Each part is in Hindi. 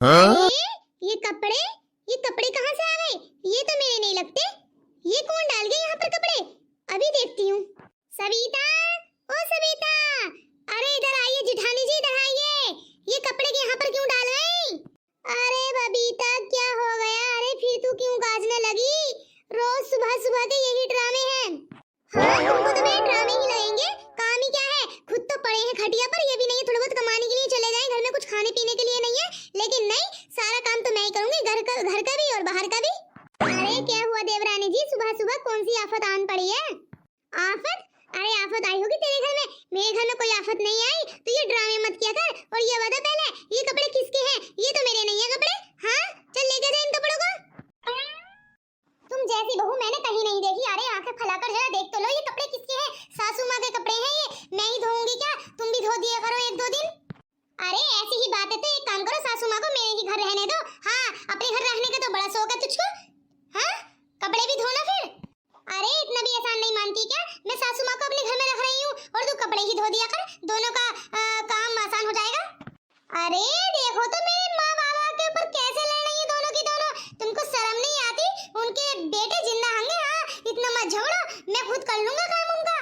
हाँ? ये कपड़े कहाँ से आ गए? ये तो मेरे नहीं लगते। ये कौन डाल गया यहाँ पर कपड़े? अभी देखती हूँ। सविता, ओ सविता, अरे इधर आइए जिठानी जी, इधर आइए। ये कपड़े यहाँ पर क्यों डाल गए? अरे बबीता क्या हो गया? अरे फिर तू क्यों गाजने लगी? रोज सुबह सुबह के यही ड्रामे हैं। हाँ तुमको तो मेरे ड्रामे ही लगेंगे। काम ही क्या है? खुद तो पड़े हैं खटिया पर, ये भी नहीं थोड़ा बहुत कमाने के लिए चले जाएं, घर में कुछ खाने पीने के लिए नहीं है। लेकिन नहीं, सारा काम तो मैं ही करूंगी, घर का भी और बाहर का भी। अरे क्या हुआ देवरानी जी, सुबह सुबह कौन सी आफत आन पड़ी है? आफत? अरे आफत आई होगी तेरे घर में, मेरे घर में कोई आफत नहीं आई। तो ये ड्रामे मत किया कर और ये बता पहले, ये कपड़े किसके हैं? ये तो मेरे नहीं है कपड़े। हाँ चल लेके जा इन कपड़ों को। तुम जैसी बहू मैंने कहीं नहीं देखी। अरे आंखें फैलाकर जरा देख तो लो, ये कपड़े किसके हैं? सासू माँ के कपड़े हैं ये, मैं ही धोऊंगी क्या? तुम भी धो दिया करो एक दो दिन। अरे ऐसी ही बात है तो एक काम करो, सासू माँ को मेरे ही घर रहने दो। हाँ अपने घर रहने का तो बड़ा शौक है तुझको। हाँ कपड़े भी धोना फिर। अरे इतना भी आसान नहीं मानती क्या? मैं सासू माँ को अपने घर में रख रही हूँ और तू कपड़े ही धो दिया कर, दोनों का काम आसान हो जाएगा। अरे देखो तो मेरे माँ बाबा के ऊपर कैसे लड़ रही है दोनों की दोनों। तुमको शर्म नहीं आती? उनके बेटे जिंदा होंगे। हाँ इतना मत झगड़ो, मैं खुद कर लूंगा काम उनका।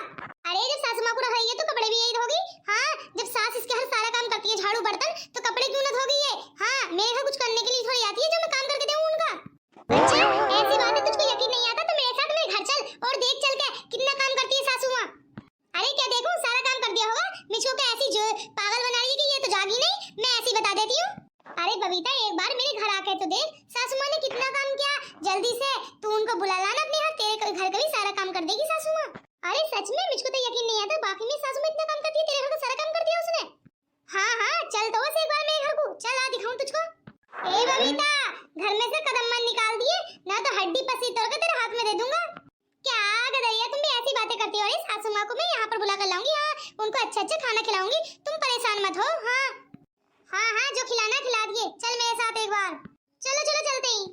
अरे जब सासू माँ को रख रही है तो कपड़े भी यही धोगी। हाँ जब सास इसके हर सारा काम करती है, झाड़ू बर्तन, तो कपड़े क्यों ना धोगी ये? हाँ मेरे घर कुछ करने के लिए थोड़ी आती है जो मैं काम करके दूं उनका। अच्छा ऐसी बात है, तुझको यकीन नहीं आता तो मेरे साथ मेरे घर चल और देख चल के कितना काम करती है सासू माँ। अरे क्या देखूं, सारा काम कर दिया होगा। मुझको क्या ऐसी जो पागल बना रही है कि ये तो जागी नहीं? मैं ऐसी बता देती हूँ। अरे बबीता एक बार मेरे घर आके तो देख, सासू माँ ने कितना काम किया। जल्दी से तू उनको बुला लाना अपने यहाँ, तेरे घर का भी सारा काम कर देगी सासू माँ। अरे सच में मुझको तो यकीन नहीं आता, बाकी में सासू माँ इतना काम करती है, तेरे घर का सारा काम कर दिया उसने। हाँ हाँ चल तो बस एक बार मेरे घर को चल, आ दिखाऊं तुझको। ए बबीता घर में से कदम मत निकाल दिए, ना तो हड्डी पसी तोड़ के तेरे हाथ में दे दूंगा। क्या गदरिया तुम भी ऐसी बातें करती हो? अरे सासू माँ को मैं यहाँ पर बुला कर लाऊंगी। हाँ उनको अच्छा अच्छा खाना खिलाऊंगी, तुम परेशान मत हो। हाँ हाँ हाँ जो खिलाना खिला दिए, चल मेरे साथ एक बार। चलो चलो चलते ही।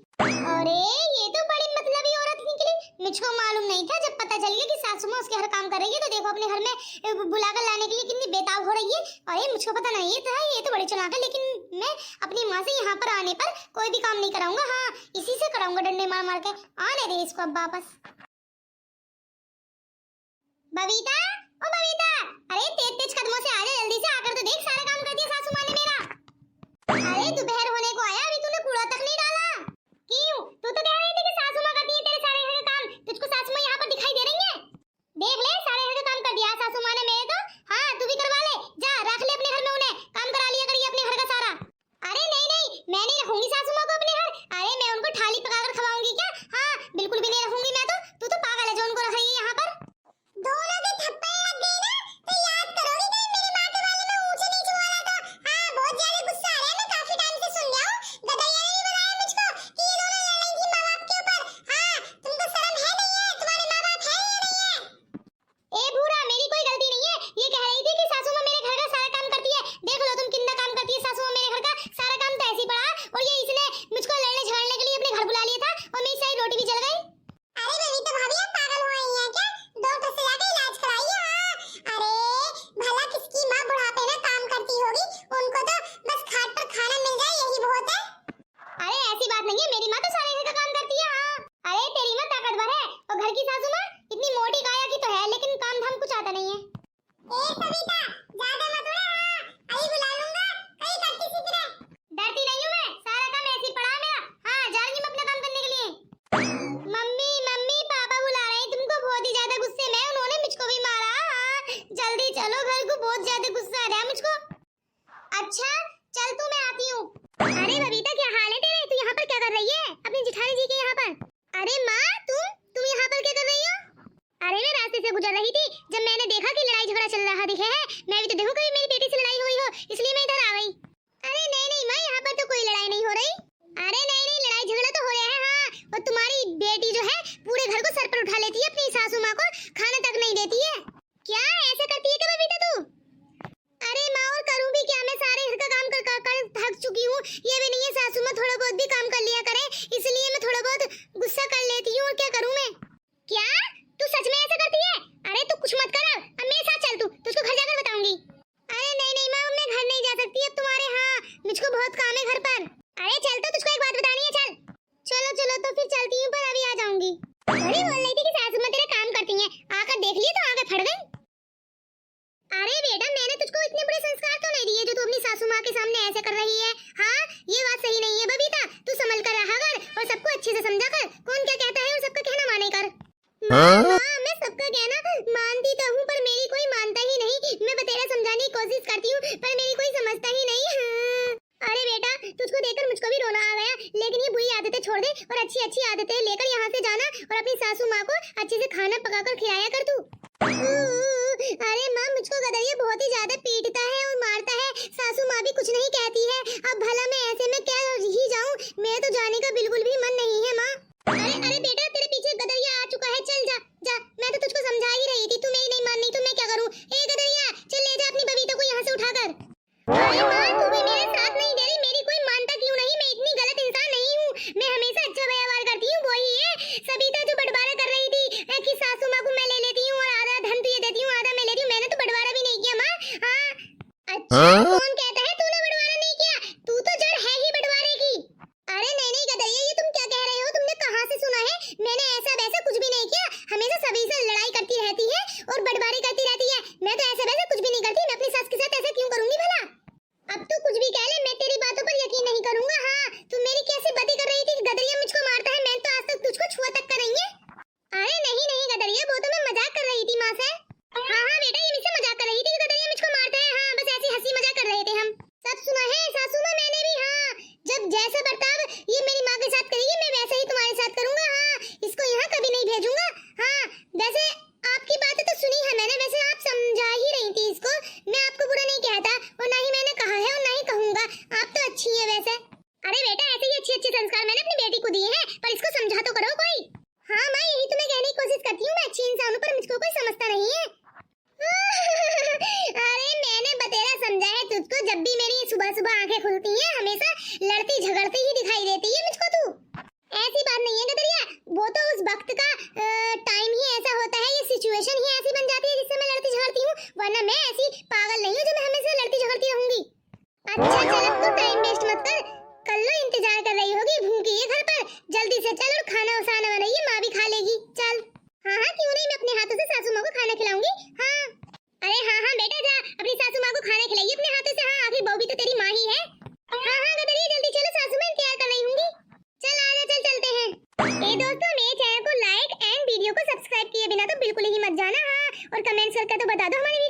अरे ये तो बड़ी मतलबी औरत निकली। मुझको मालूम नहीं था, जब पता चल गया कि सासू माँ उसके हर काम कर रही है तो देखो अपने घर में बुला कर लाने के लिए कितनी बेताब हो रही है। अरे मुझको पता नहीं था, ये तो बड़ी चालाक है। लेकिन मैं अपनी माँ से यहाँ पर आने पर कोई भी काम नहीं कराऊंगा। हाँ इसी से कराऊंगा, डंडे मार मार के। आने दे इसको अब वापस। बबीता, ओ बबीता, अरे तेज तेज कदमों से आ जा, जल्दी से आकर तो देख, सारा काम कर दिया सासू माँ ने मेरा। अरे दोपहर होने को आया, अभी तूने कूड़ा तक नहीं डाला। क्यों? तू तो कह रही थी कि सासू माँ करती है तेरे सारे घर का काम, तुझको सासू माँ यहाँ पर दिखाई दे रही है? देख ले सारे घर का काम कर दिया सासू माँ ने मेरे तो। हाँ तू भी करवा ले, जा रख ले अपने घर में उन्हें, काम करा लिया करिए अपने घर का सारा। अरे नहीं नहीं मैं नहीं रखूंगी सासू माँ को अपने घर। अरे मैं उनको थाली पकाकर खवाऊंगी क्या? हाँ बिल्कुल भी नहीं रखूंगी मैं तो। तू तो पागल है जो उनको रख रही है यहाँ पर। दोनों के थप्पड़ लग गए ना तो याद करोगी कि मेरी माँ के बारे में ऊंचे नीचे बोला था। हाँ बहुत ज्यादा गुस्सा आ रहा है, मैं काफी टाइम से सुन रहा हूँ। गदरिया ने भी बुलाया मुझको कि ये दोनों लड़ रही थी माँ बाप के ऊपर। हाँ तुमको शर्म है नहीं है? तुम्हारे माँ बाप है या नहीं है? ए भूरा मेरी कोई गलती नहीं है, ये कह रही थी कि सासू माँ मेरे घर का सारा काम करती है। देख लो तुम कितना काम करती है सासू माँ मेरे घर का, सारा काम तो ऐसे ही पड़ा। और ये इसने मुझको लड़ने झगड़ने के लिए अपने घर बुला लिया था और मेरी सारी रोटी भी जल गई। अरे बबीता भाभी आप पागल हो गई हैं क्या? डॉक्टर से जाकर इलाज कराइए। हाँ अरे भला किसकी माँ बुढ़ापे में काम करती होगी, उनको तो बस खाट पर खाना मिल जाए यही बहुत है। अरे ऐसी बात नहीं है, मेरी माँ तो सारे घर का काम करती है। हाँ अरे तेरी माँ ताकतवर है और घर की सासू माँ इतनी मोटी काया की तो है, लेकिन काम धाम कुछ आता नहीं है। ए सविता ज्यादा मत उड़ा। हाँ अभी बुला लूंगा, कहीं करती सी तरह। डरती नहीं हूँ मैं, सारा काम ऐसे ही पड़ा है मेरा। हाँ जा रही हूँ अपना काम करने के लिए। मम्मी मम्मी पापा बुला रहे हैं तुमको, बहुत ही ज्यादा गुस्से में, उन्होंने मुझको भी मारा। हाँ जल्दी चलो घर को, बहुत ज्यादा गुस्सा आ रहा है मुझको। अच्छा चल तू मैं आती हूँ। अरे बबीता क्या हाल है तेरे? तू यहाँ पर क्या कर रही है अपनी जिठानी जी के यहाँ पर? अरे माँ तुम यहाँ पर क्या कर रही हो? अरे मैं रास्ते से गुजर रही थी, जब मैंने देखा कि लड़ाई झगड़ा चल रहा दिखे है, मैं भी तो देखूं कभी मेरी बेटी से लड़ाई हुई हो, इसलिए मैं इधर आ गई। अरे नहीं नहीं माँ यहाँ पर तो कोई लड़ाई नहीं हो रही। अरे नहीं नहीं लड़ाई झगड़ा तो हो रहा है। हाँ और तुम्हारी बेटी जो है पूरे घर को सर पर उठा लेती है, अपनी सासू माँ को खाना तक नहीं देती है। क्या ऐसे करती है क्या बबीता तू? अरे माँ और करूँ भी क्या, मैं सारे घर का काम कर थक चुकी हूँ। ये भी नहीं है सासू माँ थोड़ा बहुत भी काम कर लिया करे, इसलिए मैं थोड़ा बहुत गुस्सा कर लेती हूँ। और क्या करूँ मैं? क्या तू सच में ऐसा करती है? अरे तू कुछ मत कर, अब मेरे साथ चल, तू तुझको घर जाकर बताऊंगी। हाँ, मैं सबका कहना मानती तो हूँ पर मेरी कोई मानता ही नहीं। मैं बतेरा समझाने की कोशिश करती हूँ पर मेरी कोई समझता ही नहीं। हाँ। अरे बेटा, तुझको देखकर मुझको भी रोना आ गया, लेकिन ये बुरी आदतें छोड़ दे और अच्छी अच्छी आदतें लेकर यहाँ से जाना और अपनी सासू माँ को अच्छे से खाना पकाकर खिलाया कर तू। अरे माँ, मुझको गदरिया बहुत ही ज्यादा पीटता है और मारता है। सासू माँ भी कुछ नहीं कहती है। अब भला मैं ऐसे में क्या ही जाऊँ? मेरा तो जाने का बिल्कुल भी मन नहीं है माँ। अरे बेटा, तेरे पीछे गदरिया आ चुका है, चल जा जा। मैं तो तुझको समझा ही रही थी, तू मेरी नहीं माननी तो मैं क्या करूँ? ए गदरिया, चल ले जा अपनी बबीता को यहाँ से उठाकर। अरे माँ, तू भी मेरे साथ नहीं दे रही। मेरी कोई मानता क्यों नहीं? मैं इतनी गलत इंसान नहीं हूँ। मैं हमेशा अच्छा व्यवहार करती हूँ। वही है सविता जो बंटवारा कर रही थी कि सासू माँ को मैं ले लेती हूँ और आधा धन तुझे देती हूँ, आधा मैं लेती हूँ। मैंने तो बंटवारा भी नहीं किया माँ। हाँ, अच्छा, कौन कहता है तूने बंटवारा नहीं किया? तू तो जड़ है ही बंटवारे की। अरे नहीं गदरिया, ये तुम क्या कह रहे हो? तुमने कहाँ से सुना है? मैंने ऐसा वैसा कुछ भी नहीं किया। हमेशा सभी से लड़ाई करती रहती है और बंटवारे करती रहती है। मैं तो ऐसा वैसा कुछ भी नहीं करती। मैं अपनी सास के साथ ऐसा क्यों करूंगी भला? अब तू कुछ भी कह ले, मैं तेरी बातों पर यकीन नहीं करूंगा। हाँ, तू मेरी कैसी बदी कर रही थी कि गदरिया मुझको मारता है? मैं तो आज तक तुझको छुआ तक कर रही है। अरे नहीं गदरिया, वो तो मैं मजाक कर रही थी माँ से। हाँ बेटा, ये मुझसे मजाक कर रही थी कि गदरिया मुझको मारता है। हाँ, बस ऐसी हंसी मजाक कर रहे थे हम। सब सुना है सासू माँ मैंने भी। हाँ, जब जैसा बर्ताव ये मेरी माँ के साथ करेगी, मैं वैसे ही तुम्हारे साथ करूंगा। हाँ, इसको यहाँ कभी नहीं भेजूंगा। हाँ, वैसे आपकी बातें तो सुनी है मैंने। वैसे आप समझा ही रही थी इसको। मैं आपको बुरा नहीं कहता और ना ही मैंने कहा है और ना ही कहूंगा। आप तो अच्छी है वैसे। अरे बेटा, ऐसे ही अच्छे अच्छे संस्कार मैंने अपनी बेटी को दिए हैं, पर इसको समझा तो करो कोई। हाँ माँ, यही तो मैं कहने की कोशिश करती हूँ। मैं अच्छी इंसान हूँ पर मुझको कोई समझता नहीं है। अरे मैंने बतेरा समझा है तुझको। जब भी मेरी सुबह सुबह आंखें खुलती हैं, हमेशा लड़ती झगड़ती ही दिखाई देती है मुझको तू। ऐसी बात नहीं है गदरिया, वो तो उस वक्त का टाइम ही ऐसा होता है, ये सिचुएशन ही ऐसी बन जाती है जिससे मैं लड़ती झगड़ती हूँ, वरना मैं ऐसी पागल नहीं हूँ जो मैं हमेशा लड़ती झगड़ती रहूंगी। अच्छा चल, अब तू टाइम वेस्ट मत कर। कल्लो इंतजार कर रही होगी, भूखी है घर पर। जल्दी से चल और खाना वसाना बनाइए, माँ भी खा लेगी। चल। हाँ क्यों नहीं, मैं अपने हाथों से सासू माँ को खाना खिलाऊंगी। हाँ, अरे हाँ बेटा, जा अपनी सासू माँ को खाना खिलाइए अपने हाथों से। हाँ, आखिर बहू भी तो तेरी माँ ही है। हाँ गदरिया, जल्दी चलो, सासू माँ इंतजार कर रही होंगी। चल आजा, चल चलते हैं। दोस्तों, मेरे चैनल को लाइक एंड वीडियो को सब्सक्राइब किए बिना तो बिल्कुल ही मत जाना। हाँ, और कमेंट्स करके तो बता दो हमारी